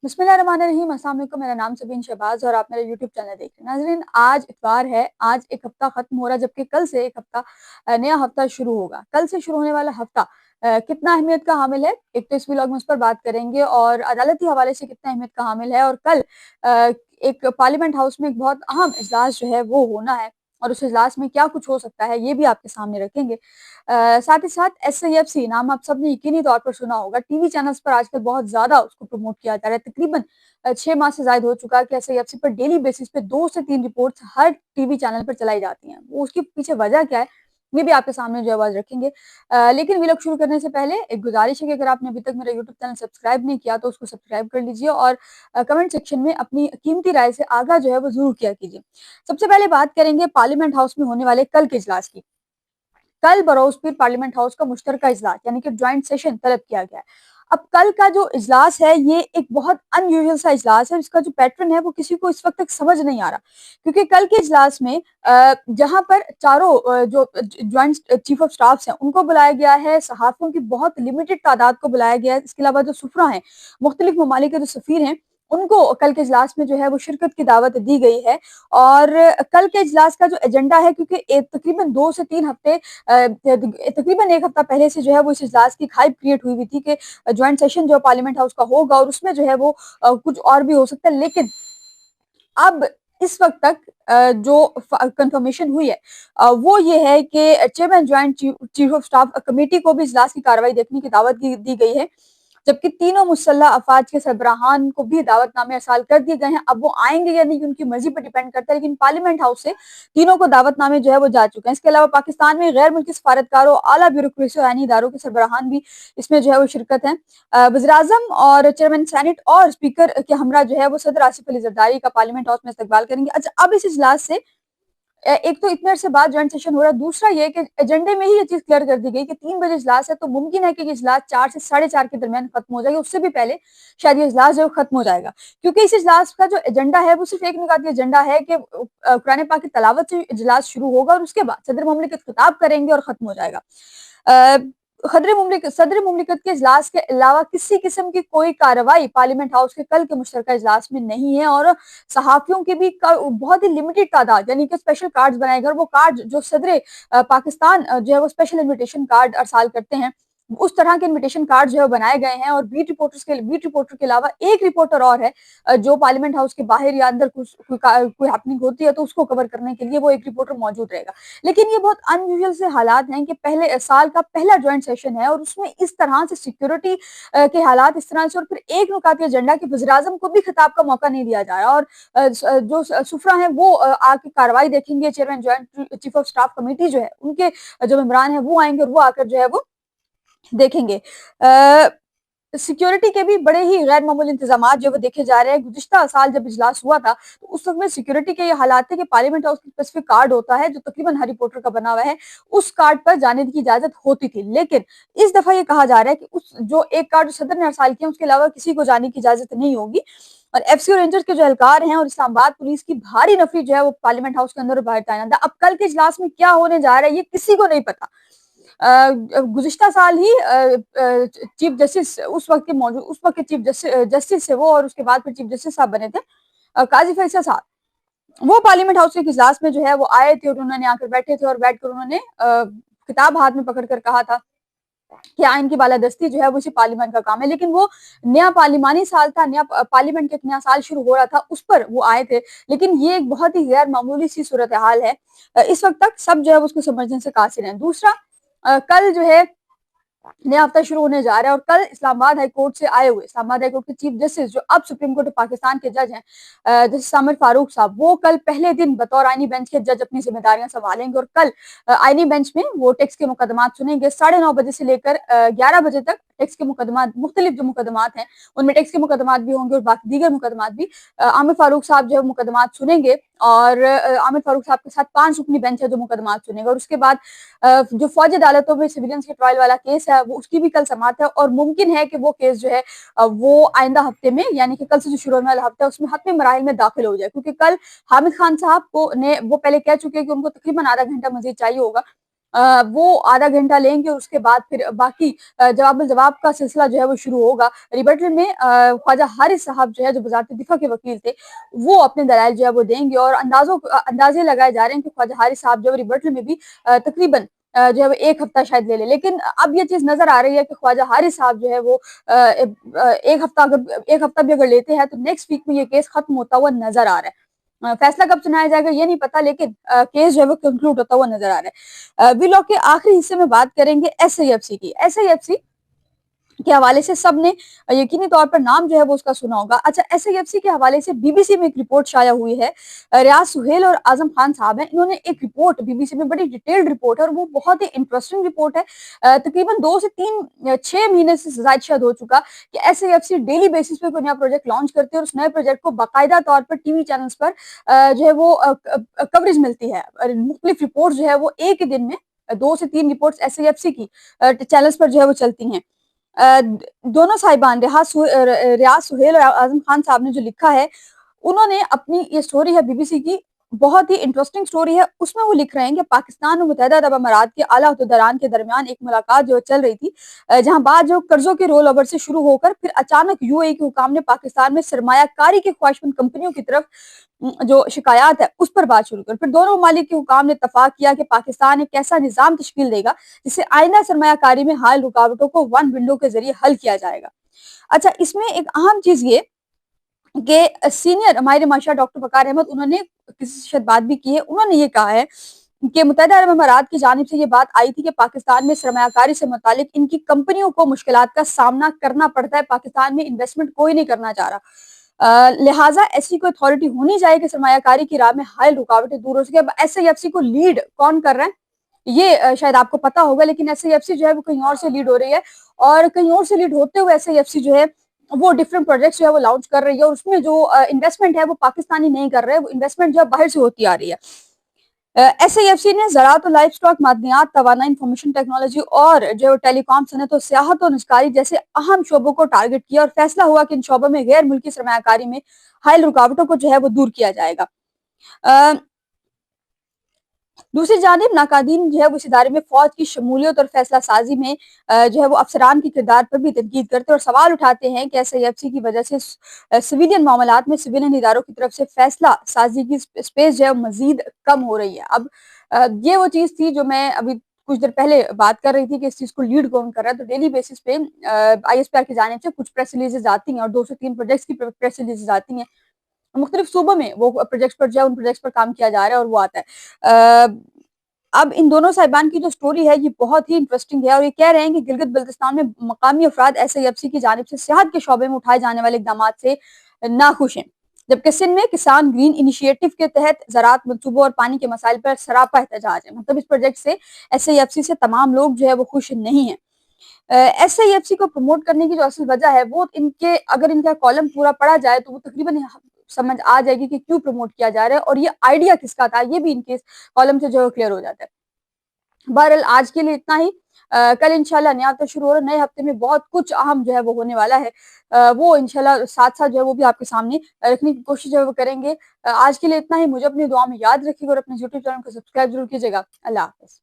बिस्मिल्लाहिर्रहमानिर्रहीम। अस्सलाम वालेकुम। मेरा नाम सबीन शहबाज और आप मेरा यूट्यूब चैनल देख रहे हैं। नाज़रीन, आज इतवार है। आज एक हफ्ता खत्म हो रहा है, जबकि कल से एक हफ्ता नया हफ्ता शुरू होगा। कल से शुरू होने वाला हफ्ता कितना अहमियत का हामिल है, एक तो इस व्लॉग में उस पर बात करेंगे, और अदालती हवाले से कितना अहमियत का हामिल है। और कल एक पार्लियामेंट हाउस में एक बहुत अहम इजलास जो है वो होना है, और उस इजलास में क्या कुछ हो सकता है ये भी आपके सामने रखेंगे। साथ ही साथ SIFC नाम आप सब ने यकीनी तौर पर सुना होगा। टीवी चैनल्स पर आजकल बहुत ज्यादा उसको प्रमोट किया जा रहा है। तकरीबन 6 माह से ज्यादा हो चुका है कि SIFC पर डेली बेसिस पे 2 से 3 रिपोर्ट्स हर टीवी चैनल पर चलाई जाती हैं। वो उसके पीछे वजह क्या है ये भी आपके सामने जो आवाज रखेंगे। लेकिन व्लॉग शुरू करने से पहले एक गुजारिश है कि अगर आपने अभी तक मेरा यूट्यूब चैनल सब्सक्राइब नहीं किया तो उसको सब्सक्राइब कर लीजिए, और कमेंट सेक्शन में अपनी कीमती राय से आगाह जो है वो जरूर किया कीजिए। सबसे पहले बात करेंगे पार्लियामेंट हाउस में होने वाले कल के इजलास की। कल बरोज पीर पार्लियामेंट हाउस का मुश्तरका इजलास यानी कि ज्वाइंट सेशन तलब किया गया है। अब कल का जो इजलास है ये एक बहुत अनयूजुअल सा इजलास है। इसका जो पैटर्न है वो किसी को इस वक्त तक समझ नहीं आ रहा, क्योंकि कल के इजलास में जहां पर चारों जो ज्वाइंट चीफ ऑफ स्टाफ हैं उनको बुलाया गया है, सहाफियों की बहुत लिमिटेड तादाद को बुलाया गया है। इसके अलावा जो सुफरा हैं, मुख्तलिफ ममालिक के जो सफीर हैं, उनको कल के इजलास में जो है वो शिरकत की दावत दी गई है। और कल के इजलास का जो एजेंडा है, क्योंकि तकरीबन 2 से 3 हफ्ते तकरीबन एक हफ्ता पहले से जो है वो इस इजलास की हाइप क्रिएट हुई थी कि ज्वाइंट सेशन जो पार्लियामेंट हाउस का होगा और उसमें जो है वो कुछ और भी हो सकता है। लेकिन अब इस वक्त तक जो कंफर्मेशन हुई है वो ये है कि chairman joint chief of staff committee को भी इजलास की कार्रवाई देखने की दावत दी गई है, जबकि तीनों मुसल्लह अफवाज के सरबराहान को भी दावतनामे अरसाल कर दिए गए हैं। अब वो आएंगे या नहीं उनकी मर्जी पर डिपेंड करता है, लेकिन पार्लियामेंट हाउस से तीनों को दावतनामे जो है वो जा चुके हैं। इसके अलावा पाकिस्तान में गैर मुल्की सफारतकारों, आला ब्यूरोक्रेसी और आईनी इदारों के सरबराहान भी इसमें जो है वो शिरकत है। वज़ीर-ए-आज़म और चेयरमैन सेनेट और स्पीकर के हमरा जो है वो सदर आसिफ अली जरदारी का पार्लियामेंट हाउस में इस्तकबाल करेंगे। अच्छा, अब इस इजलास से एक तो इतने अरसे बाद ज्वाइंट सेशन हो रहा है, दूसरा ये कि एजेंडे में ही ये चीज क्लियर कर दी गई कि 3 बजे इजलास है, तो मुमकिन है कि ये इजलास 4 से 4:30 के दरमियान खत्म हो जाएगा। उससे भी पहले शायद ये इजलास जो है खत्म हो जाएगा, क्योंकि इस इजलास का जो एजेंडा है वो सिर्फ एक निकाती एजेंडा है कि कुरान पाक की तलावत से इजलास शुरू होगा और उसके बाद सदर ममलिकत खिताब करेंगे और खत्म हो जाएगा। सदर मुमलिकत के इजलास के अलावा किसी किस्म की कोई कार्रवाई पार्लियामेंट हाउस के कल के मुश्तरका इजलास में नहीं है, और सहाफियों की भी बहुत ही लिमिटेड तादाद यानी कि स्पेशल कार्ड्स बनाए गए। वो कार्ड जो सदर पाकिस्तान जो है वो स्पेशल इन्विटेशन कार्ड अरसाल करते हैं, उस तरह के इन्विटेशन कार्ड जो है बनाए गए हैं। और बीट रिपोर्टर के अलावा एक रिपोर्टर और है जो पार्लियामेंट हाउस के बाहर या अंदर कोई हैपनिंग होती है तो उसको कवर करने के लिए वो एक रिपोर्टर मौजूद रहेगा। लेकिन ये बहुत अनयूजुअल से हालात हैं कि पहले साल का पहला ज्वाइंट सेशन है और उसमें इस तरह से सिक्योरिटी के हालात इस तरह से, और फिर एक नुकाती एजेंडा कि वज़ीर-ए-आज़म को भी खिताब का मौका नहीं दिया जा रहा। और जो सुफरा हैं वो आके कार्रवाई देखेंगे। Chairman joint chief of staff committee जो है उनके जो मेंबरान है वो आएंगे और वो आकर जो है वो देखेंगे। सिक्योरिटी के भी बड़े ही गैर मामूली इंतजामात जो वो देखे जा रहे हैं। गुज़िश्ता साल जब इजलास हुआ था तो उस वक्त में सिक्योरिटी के ये हालात थे कि पार्लियामेंट हाउस की स्पेसिफिक कार्ड होता है जो तकरीबन हर रिपोर्टर का बना हुआ है, उस कार्ड पर जाने की इजाजत होती थी। लेकिन इस दफा ये कहा जा रहा है कि उस जो एक कार्ड जो सदर ने अरसाल किया उसके अलावा किसी को जाने की इजाजत नहीं होगी। और FC और रेंजर्स के जो एहलकार हैं और इस्लामाबाद पुलिस की भारी नफरी जो है वो पार्लियामेंट हाउस के अंदर और बाहर तैनात है। अब कल के इजलास में क्या होने जा रहा है ये किसी को नहीं पता। गुज़िश्ता साल ही चीफ जस्टिस उस वक्त के चीफ जस्टिस थे वो, और उसके बाद फिर चीफ जस्टिस साहब बने थे काजी फैसल साहब। वो पार्लियामेंट हाउस के इजलास में जो है वो आए थे और उन्होंने आकर बैठे थे और बैठकर उन्होंने किताब हाथ में पकड़कर कहा था कि आइन की बालादस्ती जो है वो इसी पार्लियामेंट का काम है। लेकिन वो नया पार्लिमानी साल था, नया पार्लियामेंट का एक नया साल शुरू हो रहा था, उस पर वो आए थे। लेकिन ये एक बहुत ही गैर मामूली सी सूरत हाल है। इस वक्त तक सब जो है उसको समझने से कासिर हैं। दूसरा, कल जो है नया हफ्ता शुरू होने जा रहा है और कल इस्लामाबाद हाई कोर्ट से आए हुए इस्लामाबाद हाई कोर्ट के चीफ जस्टिस जो अब सुप्रीम कोर्ट ऑफ पाकिस्तान के जज हैं जस्टिस सामिर फारूक साहब, वो कल पहले दिन बतौर आईनी बेंच के जज अपनी जिम्मेदारियां संभालेंगे। और कल आईनी बेंच में वो टैक्स के मुकदमात सुनेंगे। 9:30 बजे से लेकर 11 बजे तक टैक्स के मुकदमात, मुख्तलिफ जो मुकदमात हैं उनमें टैक्स के मुकदमात भी होंगे और बाकी दीगर मुकदमात भी। आमिर फारूक साहब जो है मुकदमात सुनेंगे और आमिर फारूक साहब के साथ 5 रुकनी बेंच है जो मुकदमात सुनेगा। और उसके बाद जो फौजी अदालतों में सिविलियंस के ट्रायल वाला केस है वो उसकी भी कल समाअत है, और मुमकिन है कि वो केस जो है वो आइंदा हफ्ते में यानी कि कल से जो शुरू होने वाला हफ्ता है उसमें हतमी मराहिल में दाखिल हो जाए, क्योंकि कल हामिद खान साहब को ने वो पहले कह चुके हैं कि उनको तकरीबन आधा घंटा मजीद चाहिए होगा وہ آدھا گھنٹہ لیں گے اور اس کے بعد پھر باقی جواب الجواب کا سلسلہ جو ہے وہ شروع ہوگا۔ ریبٹل میں خواجہ حارث صاحب جو ہے جو وزارت دفاع کے وکیل تھے وہ اپنے دلائل جو ہے وہ دیں گے، اور اندازے لگائے جا رہے ہیں کہ خواجہ حارث صاحب جو ریبٹل میں بھی تقریباً جو ہے وہ ایک ہفتہ شاید لے لے، لیکن اب یہ چیز نظر آ رہی ہے کہ خواجہ حارث صاحب جو ہے وہ ایک ہفتہ بھی اگر لیتے ہیں تو نیکسٹ ویک میں یہ کیس ختم ہوتا ہوا نظر آ رہا ہے۔ فیصلہ کب سنایا جائے گا یہ نہیں پتا، لیکن کیس جو ہے وہ کنکلوڈ ہوتا ہوا نظر آ رہا ہے۔ ویلاگ کے آخری حصے میں بات کریں گے ایس آئی ایف سی کی۔ ایس آئی ایف سی کے حوالے سے سب نے یقینی طور پر نام جو ہے وہ اس کا سنا ہوگا۔ اچھا، ایس آئی ایف سی کے حوالے سے بی بی سی میں ایک رپورٹ شائع ہوئی ہے۔ ریاض سہیل اور اعظم خان صاحب ہیں، انہوں نے ایک رپورٹ بی بی سی میں، بڑی ڈیٹیلڈ رپورٹ ہے اور وہ بہت ہی انٹرسٹنگ رپورٹ ہے۔ تقریباً 2 سے 6 مہینے سے زائد شاید ہو چکا کہ S I F C daily basis پہ کوئی نیا پروجیکٹ لانچ کرتے ہیں اور اس نئے پروجیکٹ کو باقاعدہ طور پر ٹی وی چینلز پر جو ہے وہ کوریج ملتی ہے۔ مختلف رپورٹ جو ہے وہ ایک ہی دن میں 2 سے 3 reports S I F C کی چینلز پر جو ہے وہ چلتی ہیں۔ دونوں صاحبان ریاض سہیل اور اعظم خان صاحب نے جو لکھا ہے، انہوں نے اپنی یہ سٹوری ہے بی بی سی کی، بہت ہی انٹرسٹنگ سٹوری ہے۔ اس میں وہ لکھ رہے ہیں کہ پاکستان اور متحدہ عرب امارات کے اعلیٰ عہدیداران کے درمیان ایک ملاقات جو چل رہی تھی، جہاں بعد جو قرضوں کے رول اوور سے شروع ہو کر پھر اچانک یو اے ای کے حکام نے پاکستان میں سرمایہ کاری کی خواہشمند کمپنیوں کی طرف جو شکایات ہے اس پر بات شروع کر، پھر دونوں ممالک کے حکام نے اتفاق کیا کہ پاکستان ایک ایسا نظام تشکیل دے گا جسے آئندہ سرمایہ کاری میں حائل رکاوٹوں کو ون ونڈو کے ذریعے حل کیا جائے گا۔ اچھا، اس میں ایک اہم چیز یہ کہ سینئر ماہر معاشرہ ڈاکٹر وقار احمد، انہوں نے کسی سے شاید بات بھی کی ہے، انہوں نے یہ کہا ہے کہ متحدہ عرب امارات کی جانب سے یہ بات آئی تھی کہ پاکستان میں سرمایہ کاری سے متعلق ان کی کمپنیوں کو مشکلات کا سامنا کرنا پڑتا ہے، پاکستان میں انویسٹمنٹ کوئی نہیں کرنا چاہ رہا، لہٰذا ایسی کوئی اتھارٹی ہونی چاہیے کہ سرمایہ کاری کی راہ میں حائل رکاوٹیں دور ہو سکے۔ اب ایس آئی ایف سی کو لیڈ کون کر رہا ہے یہ شاید آپ کو پتا ہوگا، لیکن ایس آئی ایف سی جو ہے وہ کہیں اور سے لیڈ ہو رہی ہے، اور کہیں اور سے لیڈ ہوتے ہوئے ایس آئی ایف سی جو ہے وہ ڈفرنٹ پروجیکٹس جو ہے وہ لانچ کر رہی ہے، اور اس میں جو انویسٹمنٹ ہے وہ پاکستانی نہیں کر رہے، وہ انویسٹمنٹ جو ہے باہر سے ہوتی آ رہی ہے۔ ایس آئی ایف سی نے زراعت و لائف سٹاک، معدنیات، توانائی، انفارمیشن ٹیکنالوجی اور جو ٹیلی کام صنعت و سیاحت و نجکاری جیسے اہم شعبوں کو ٹارگٹ کیا، اور فیصلہ ہوا کہ ان شعبوں میں غیر ملکی سرمایہ کاری میں حائل رکاوٹوں کو جو ہے وہ دور کیا جائے گا۔ دوسری جانب ناقادین جو ہے وہ اس ادارے میں فوج کی شمولیت اور فیصلہ سازی میں جو ہے وہ افسران کے کردار پر بھی تنقید کرتے اور سوال اٹھاتے ہیں کہ ایس آئی ایف سی کی وجہ سے سویلین معاملات میں سویلین اداروں کی طرف سے فیصلہ سازی کی سپیس جو ہے مزید کم ہو رہی ہے۔ اب یہ وہ چیز تھی جو میں ابھی کچھ دیر پہلے بات کر رہی تھی کہ اس چیز کو لیڈ کون کر رہا ہے، تو ڈیلی بیسس پہ آئی ایس پی آر کی جانب سے کچھ پریس ریلیزز آتی ہیں اور 2 سے 3 پروجیکٹس کی پریس ریلیزز آتی ہیں، مختلف صوبوں میں وہ پروجیکٹس پر جو ہے ان پروجیکٹس پر کام کیا جا رہا ہے اور وہ آتا ہے۔ اب ان دونوں صاحبان کی جو سٹوری ہے یہ بہت ہی انٹرسٹنگ ہے، اور یہ کہہ رہے ہیں کہ گلگت بلتستان میں مقامی افراد ایس آئی ایف سی کی جانب سے صحت کے شعبے میں اٹھائے جانے والے اقدامات سے ناخوش ہیں، جبکہ سندھ میں کسان گرین انیشیٹو کے تحت زراعت منصوبوں اور پانی کے مسائل پر سراپا احتجاج ہے۔ مطلب اس پروجیکٹ سے ایس آئی ایف سی سے تمام لوگ جو ہے وہ خوش نہیں ہیں۔ ایس آئی ایف سی کو پروموٹ کرنے کی جو اصل وجہ ہے وہ اگر ان کا کالم پورا پڑھا جائے تو وہ تقریباً سمجھ آ جائے گی کہ کیوں پروموٹ کیا جا رہا ہے اور یہ آئیڈیا کس کا تھا، یہ بھی ان کے کالم سے جو ہے کلیئر ہو جاتا ہے۔ بہرحال آج کے لیے اتنا ہی، کل انشاءاللہ نیا ہفتہ شروع ہو رہا ہے، نئے ہفتے میں بہت کچھ اہم جو ہے وہ ہونے والا ہے، وہ انشاءاللہ ساتھ ساتھ جو ہے وہ بھی آپ کے سامنے رکھنے کی کوشش جو ہے وہ کریں گے۔ آج کے لیے اتنا ہی، مجھے اپنی دعا میں یاد رکھیے گا اور اپنے یوٹیوب چینل کو سبسکرائب ضرور کیجیے گا۔ اللہ حافظ۔